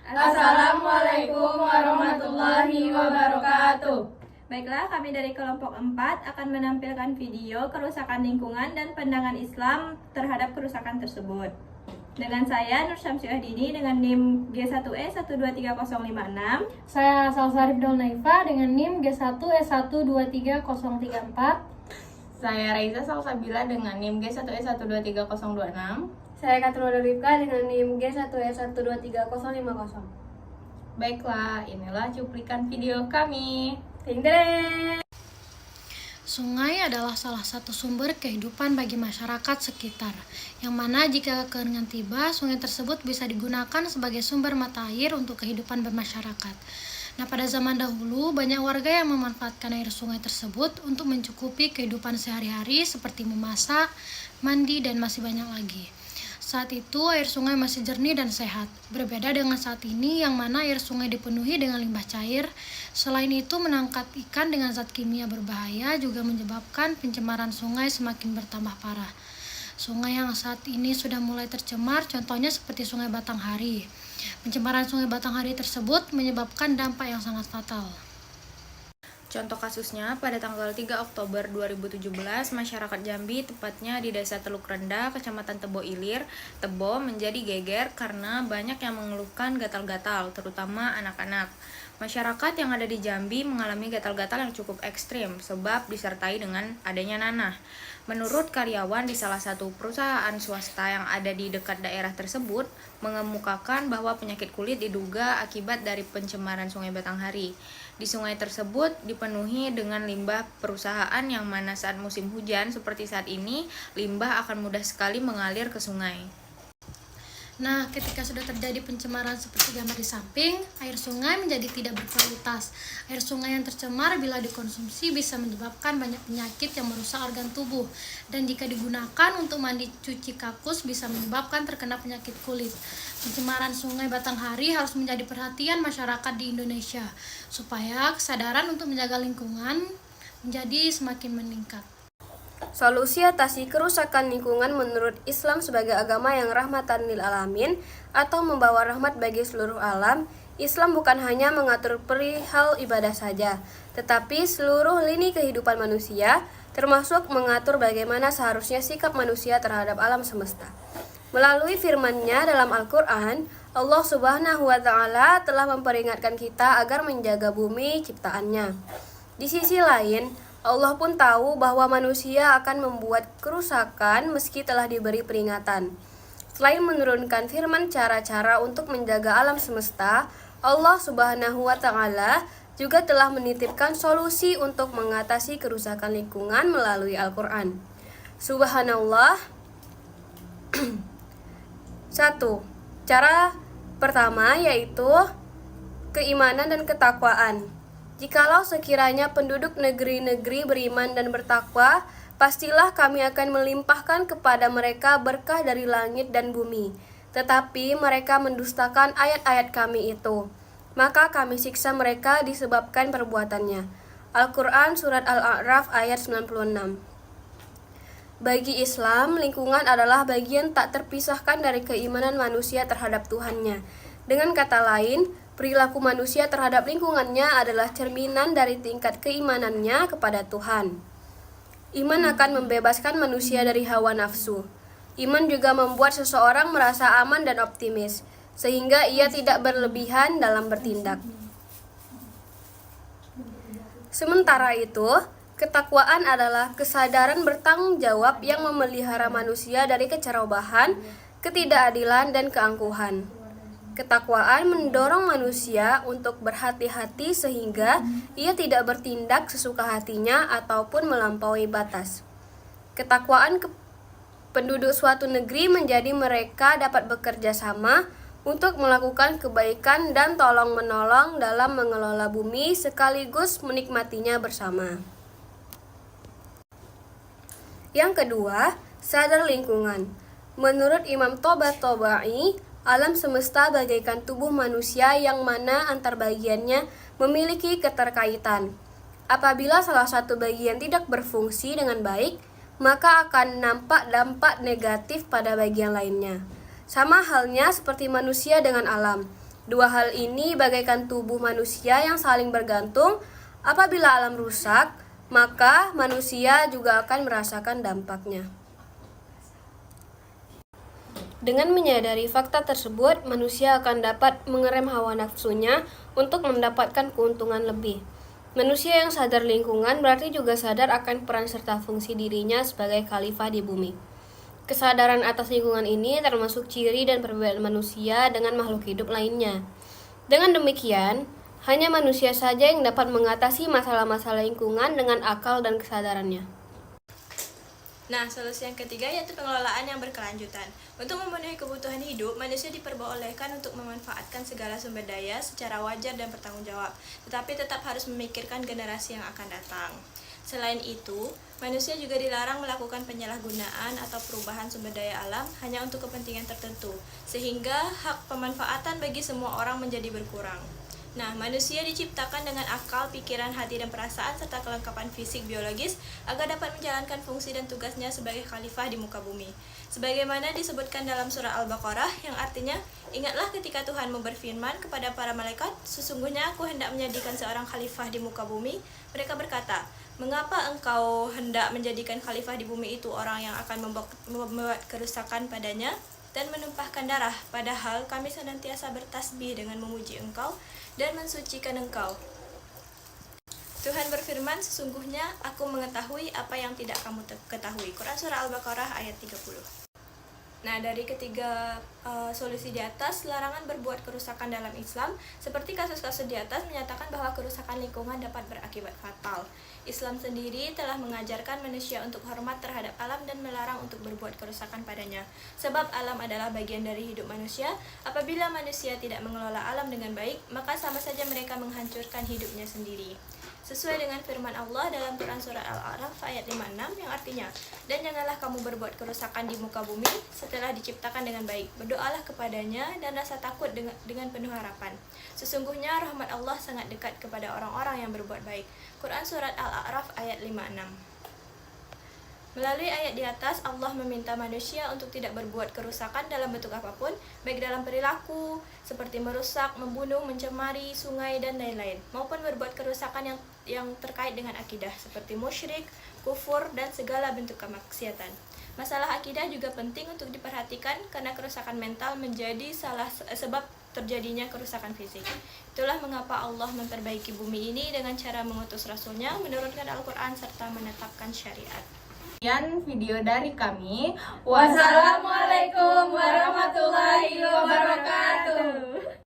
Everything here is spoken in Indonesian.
Assalamualaikum warahmatullahi wabarakatuh. Baiklah, kami dari kelompok 4 akan menampilkan video kerusakan lingkungan dan pandangan Islam terhadap kerusakan tersebut. Dengan saya Nur Syamsiah Dini dengan NIM G1E123056. Saya Salsarif Dolnaifa dengan NIM G1E123034. Saya Raiza Salsabila dengan NIM G1E123026. Saya Katrul Rifka dengan NIM G1E123050. Baiklah, inilah cuplikan video kami. Ding ding. Sungai adalah salah satu sumber kehidupan bagi masyarakat sekitar, yang mana jika kekeringan tiba, sungai tersebut bisa digunakan sebagai sumber mata air untuk kehidupan bermasyarakat. Nah, pada zaman dahulu, banyak warga yang memanfaatkan air sungai tersebut untuk mencukupi kehidupan sehari-hari seperti memasak, mandi, dan masih banyak lagi. Saat itu, air sungai masih jernih dan sehat. Berbeda dengan saat ini, yang mana air sungai dipenuhi dengan limbah cair. Selain itu, menangkap ikan dengan zat kimia berbahaya juga menyebabkan pencemaran sungai semakin bertambah parah. Sungai yang saat ini sudah mulai tercemar, contohnya seperti Sungai Batanghari. Pencemaran Sungai Batanghari tersebut menyebabkan dampak yang sangat fatal. Contoh kasusnya, pada tanggal 3 Oktober 2017, masyarakat Jambi, tepatnya di Desa Teluk Rendah, Kecamatan Tebo Ilir, Tebo menjadi geger karena banyak yang mengeluhkan gatal-gatal, terutama anak-anak. Masyarakat yang ada di Jambi mengalami gatal-gatal yang cukup ekstrim, sebab disertai dengan adanya nanah. Menurut karyawan di salah satu perusahaan swasta yang ada di dekat daerah tersebut, mengemukakan bahwa penyakit kulit diduga akibat dari pencemaran Sungai Batanghari. Di sungai tersebut dipenuhi dengan limbah perusahaan yang mana saat musim hujan seperti saat ini, limbah akan mudah sekali mengalir ke sungai. Nah, ketika sudah terjadi pencemaran seperti gambar di samping, air sungai menjadi tidak berkualitas. Air sungai yang tercemar bila dikonsumsi bisa menyebabkan banyak penyakit yang merusak organ tubuh. Dan jika digunakan untuk mandi cuci kakus bisa menyebabkan terkena penyakit kulit. Pencemaran Sungai Batanghari harus menjadi perhatian masyarakat di Indonesia, supaya kesadaran untuk menjaga lingkungan menjadi semakin meningkat. Solusi atasi kerusakan lingkungan menurut Islam sebagai agama yang rahmatan lil alamin atau membawa rahmat bagi seluruh alam, Islam bukan hanya mengatur perihal ibadah saja, tetapi seluruh lini kehidupan manusia, termasuk mengatur bagaimana seharusnya sikap manusia terhadap alam semesta. Melalui firman-Nya dalam Al-Quran, Allah Subhanahu wa Ta'ala telah memperingatkan kita agar menjaga bumi ciptaannya. Di sisi lain, Allah pun tahu bahwa manusia akan membuat kerusakan meski telah diberi peringatan. Selain menurunkan firman cara-cara untuk menjaga alam semesta, Allah Subhanahu wa Ta'ala juga telah menitipkan solusi untuk mengatasi kerusakan lingkungan melalui Al-Quran. Subhanallah. 1. Cara pertama yaitu keimanan dan ketakwaan. Jikalau sekiranya penduduk negeri-negeri beriman dan bertakwa, pastilah kami akan melimpahkan kepada mereka berkah dari langit dan bumi. Tetapi mereka mendustakan ayat-ayat kami itu. Maka kami siksa mereka disebabkan perbuatannya. Al-Quran Surat Al-A'raf ayat 96. Bagi Islam, lingkungan adalah bagian tak terpisahkan dari keimanan manusia terhadap Tuhannya. Dengan kata lain, perilaku manusia terhadap lingkungannya adalah cerminan dari tingkat keimanannya kepada Tuhan. Iman akan membebaskan manusia dari hawa nafsu. Iman juga membuat seseorang merasa aman dan optimis, sehingga ia tidak berlebihan dalam bertindak. Sementara itu, ketakwaan adalah kesadaran bertanggung jawab yang memelihara manusia dari kecerobohan, ketidakadilan, dan keangkuhan. Ketakwaan mendorong manusia untuk berhati-hati sehingga ia tidak bertindak sesuka hatinya ataupun melampaui batas. Ketakwaan penduduk suatu negeri menjadi mereka dapat bekerja sama untuk melakukan kebaikan dan tolong-menolong dalam mengelola bumi sekaligus menikmatinya bersama. Yang kedua, sadar lingkungan. Menurut Imam Tobat-Tobai, alam semesta bagaikan tubuh manusia yang mana antar bagiannya memiliki keterkaitan. Apabila salah satu bagian tidak berfungsi dengan baik, maka akan nampak dampak negatif pada bagian lainnya. Sama halnya seperti manusia dengan alam. Dua hal ini bagaikan tubuh manusia yang saling bergantung. Apabila alam rusak, maka manusia juga akan merasakan dampaknya. Dengan menyadari fakta tersebut, manusia akan dapat mengerem hawa nafsunya untuk mendapatkan keuntungan lebih. Manusia yang sadar lingkungan berarti juga sadar akan peran serta fungsi dirinya sebagai khalifah di bumi. Kesadaran atas lingkungan ini termasuk ciri dan perbedaan manusia dengan makhluk hidup lainnya. Dengan demikian, hanya manusia saja yang dapat mengatasi masalah-masalah lingkungan dengan akal dan kesadarannya. Nah, solusi yang ketiga yaitu pengelolaan yang berkelanjutan. Untuk memenuhi kebutuhan hidup, manusia diperbolehkan untuk memanfaatkan segala sumber daya secara wajar dan bertanggung jawab, tetapi tetap harus memikirkan generasi yang akan datang. Selain itu, manusia juga dilarang melakukan penyalahgunaan atau perubahan sumber daya alam hanya untuk kepentingan tertentu, sehingga hak pemanfaatan bagi semua orang menjadi berkurang. Nah, manusia diciptakan dengan akal, pikiran, hati, dan perasaan, serta kelengkapan fisik biologis agar dapat menjalankan fungsi dan tugasnya sebagai khalifah di muka bumi. Sebagaimana disebutkan dalam surah Al-Baqarah, yang artinya, ingatlah ketika Tuhanmu berfirman kepada para malaikat, sesungguhnya aku hendak menjadikan seorang khalifah di muka bumi. Mereka berkata, mengapa engkau hendak menjadikan khalifah di bumi itu orang yang akan membuat kerusakan padanya dan menumpahkan darah, padahal kami senantiasa bertasbih dengan memuji engkau dan mensucikan engkau. Tuhan berfirman, sesungguhnya aku mengetahui apa yang tidak kamu ketahui. Quran Surah Al-Baqarah ayat 30. Nah, dari ketiga solusi di atas, larangan berbuat kerusakan dalam Islam, seperti kasus-kasus di atas, menyatakan bahwa kerusakan lingkungan dapat berakibat fatal. Islam sendiri telah mengajarkan manusia untuk hormat terhadap alam dan melarang untuk berbuat kerusakan padanya. Sebab alam adalah bagian dari hidup manusia. Apabila manusia tidak mengelola alam dengan baik, maka sama saja mereka menghancurkan hidupnya sendiri. Sesuai dengan firman Allah dalam Quran Surah Al-A'raf ayat 56 yang artinya, dan janganlah kamu berbuat kerusakan di muka bumi setelah diciptakan dengan baik. Berdoalah kepadanya dan rasa takut dengan penuh harapan. Sesungguhnya rahmat Allah sangat dekat kepada orang-orang yang berbuat baik. Quran Surat Al-A'raf ayat 56. Melalui ayat di atas, Allah meminta manusia untuk tidak berbuat kerusakan dalam bentuk apapun, baik dalam perilaku, seperti merusak, membunuh, mencemari sungai, dan lain-lain, maupun berbuat kerusakan yang terkait dengan akidah, seperti musyrik, kufur, dan segala bentuk kemaksiatan. Masalah akidah juga penting untuk diperhatikan karena kerusakan mental menjadi salah sebab terjadinya kerusakan fisik. Itulah mengapa Allah memperbaiki bumi ini dengan cara mengutus Rasulnya, menurunkan Al-Quran, serta menetapkan syariat. Sekian video dari kami. Wassalamualaikum warahmatullahi wabarakatuh.